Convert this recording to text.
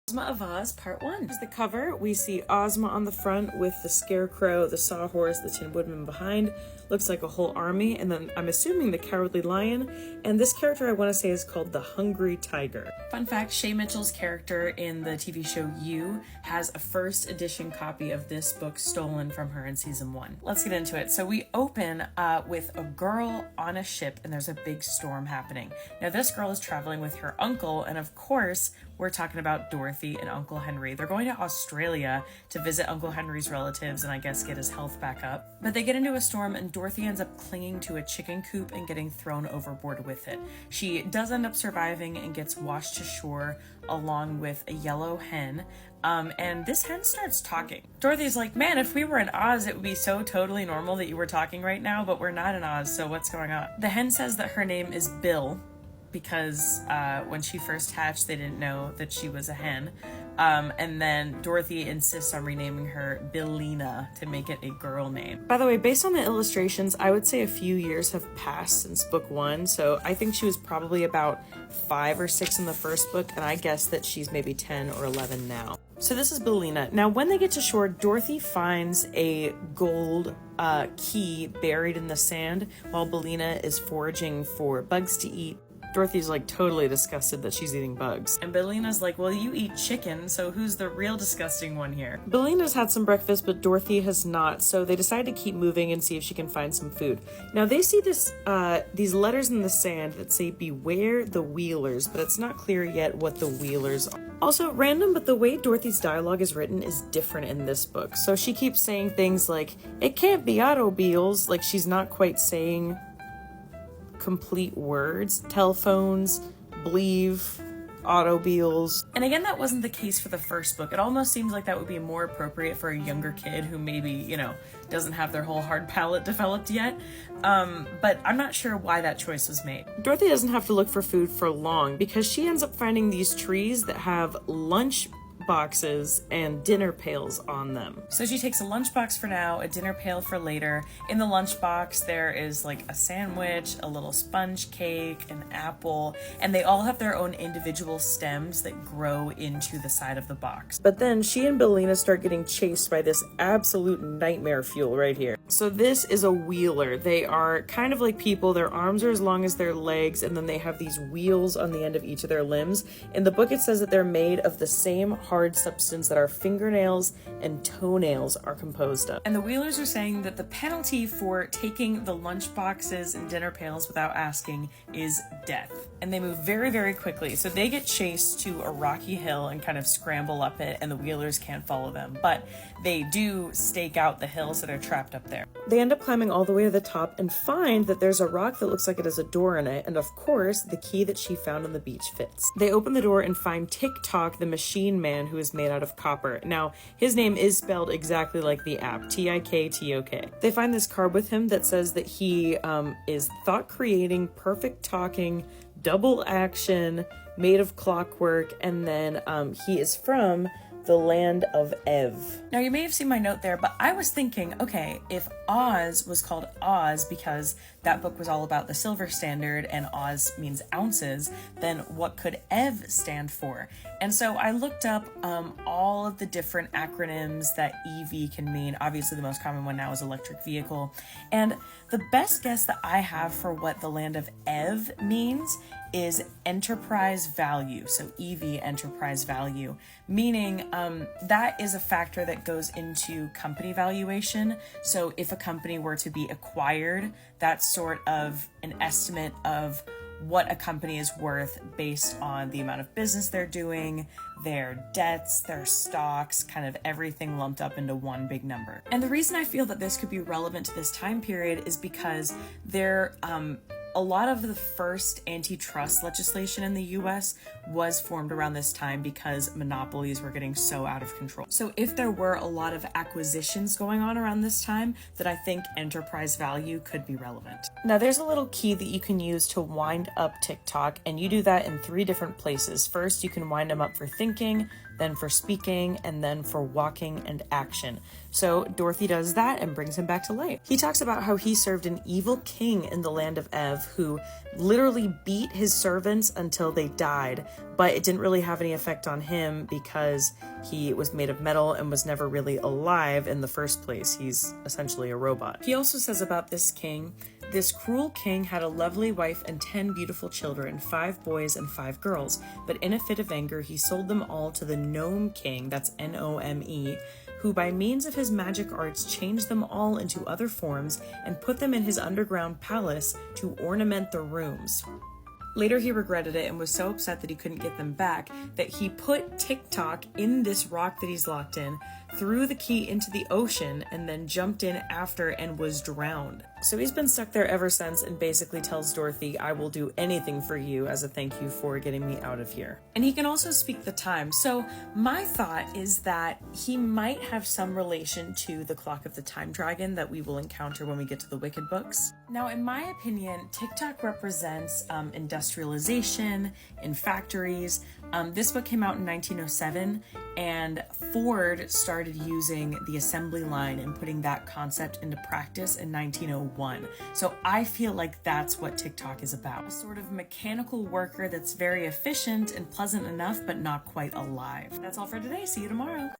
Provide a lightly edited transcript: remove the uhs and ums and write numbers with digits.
Ozma of Oz, Part 1. Here's the cover. We see Ozma on the front with the Scarecrow, the Sawhorse, the Tin Woodman behind. Looks like a whole army, and then I'm assuming the Cowardly Lion. And this character I want to say is called the Hungry Tiger. Fun fact, Shay Mitchell's character in the TV show You has a first edition copy of this book stolen from her in season 1. Let's get into it. So we open with a girl on a ship, and there's a big storm happening. Now this girl is traveling with her uncle, and of course, we're talking about Dorothy and Uncle Henry. They're going to Australia to visit Uncle Henry's relatives and I guess get his health back up. But they get into a storm and Dorothy ends up clinging to a chicken coop and getting thrown overboard with it. She does end up surviving and gets washed to shore along with a yellow hen. And this hen starts talking. Dorothy's like, man, if we were in Oz, it would be so totally normal that you were talking right now, but we're not in Oz, so what's going on? The hen says that her name is Bill, because when she first hatched, they didn't know that she was a hen. And then Dorothy insists on renaming her Billina to make it a girl name. By the way, based on the illustrations, I would say a few years have passed since book 1, so I think she was probably about 5 or 6 in the first book, and I guess that she's maybe 10 or 11 now. So this is Billina. Now, when they get to shore, Dorothy finds a gold key buried in the sand while Billina is foraging for bugs to eat. Dorothy's like totally disgusted that she's eating bugs. And Billina's like, well, you eat chicken, so who's the real disgusting one here? Billina's had some breakfast, but Dorothy has not, so they decide to keep moving and see if she can find some food. Now they see these letters in the sand that say, beware the Wheelers, but it's not clear yet what the Wheelers are. Also, random, but the way Dorothy's dialogue is written is different in this book. So she keeps saying things like, it can't be automobiles, like she's not quite saying complete words. Telephones, believe, automobiles. And again, that wasn't the case for the first book. It almost seems like that would be more appropriate for a younger kid who maybe, you know, doesn't have their whole hard palate developed yet. But I'm not sure why that choice was made. Dorothy doesn't have to look for food for long because she ends up finding these trees that have lunch boxes and dinner pails on them. So she takes a lunchbox for now, a dinner pail for later. In the lunchbox there is like a sandwich, a little sponge cake, an apple, and they all have their own individual stems that grow into the side of the box. But then she and Billina start getting chased by this absolute nightmare fuel right here. So this is a wheeler. They are kind of like people. Their arms are as long as their legs, and then they have these wheels on the end of each of their limbs. In the book it says that they're made of the same hard substance that our fingernails and toenails are composed of. And the Wheelers are saying that the penalty for taking the lunch boxes and dinner pails without asking is death. And they move very, very quickly. So they get chased to a rocky hill and kind of scramble up it, and the Wheelers can't follow them. But they do stake out the hills that are trapped up there. They end up climbing all the way to the top and find that there's a rock that looks like it has a door in it, and of course, the key that she found on the beach fits. They open the door and find Tick-Tock, the machine man who is made out of copper. Now, his name is spelled exactly like the app, T-I-K-T-O-K. They find this card with him that says that he is thought-creating, perfect-talking, double action, made of clockwork, and then he is from the land of Ev. Now, you may have seen my note there, but I was thinking, okay, if Oz was called Oz because that book was all about the silver standard and Oz means ounces, then what could Ev stand for? And so I looked up all of the different acronyms that EV can mean. Obviously, the most common one now is electric vehicle. And the best guess that I have for what the land of Ev means is enterprise value. So EV, enterprise value, meaning that is a factor that goes into company valuation. So if a company were to be acquired, that's sort of an estimate of what a company is worth based on the amount of business they're doing, their debts, their stocks, kind of everything lumped up into one big number. And the reason I feel that this could be relevant to this time period is because a lot of the first antitrust legislation in the US was formed around this time because monopolies were getting so out of control. So if there were a lot of acquisitions going on around this time, then I think enterprise value could be relevant. Now there's a little key that you can use to wind up Tick-Tock, and you do that in 3 different places. First, you can wind him up for thinking, then for speaking, and then for walking and action. So Dorothy does that and brings him back to life. He talks about how he served an evil king in the land of Ev, have who literally beat his servants until they died, but it didn't really have any effect on him because he was made of metal and was never really alive in the first place. He's essentially a robot. He also says about this king, "This cruel king had a lovely wife and 10 beautiful children, 5 boys and 5 girls, but in a fit of anger he sold them all to the Gnome King," that's Nome, "who by means of his magic arts changed them all into other forms and put them in his underground palace to ornament the rooms." Later, he regretted it and was so upset that he couldn't get them back that he put TikTok in this rock that he's locked in, threw the key into the ocean, and then jumped in after and was drowned. So he's been stuck there ever since and basically tells Dorothy, "I will do anything for you as a thank you for getting me out of here." And he can also speak the time. So my thought is that he might have some relation to the Clock of the Time Dragon that we will encounter when we get to the Wicked books. Now, in my opinion, TikTok represents industrialization in factories. This book came out in 1907, and Ford started using the assembly line and putting that concept into practice in 1901. So I feel like that's what TikTok is about. A sort of mechanical worker that's very efficient and pleasant enough, but not quite alive. That's all for today. See you tomorrow.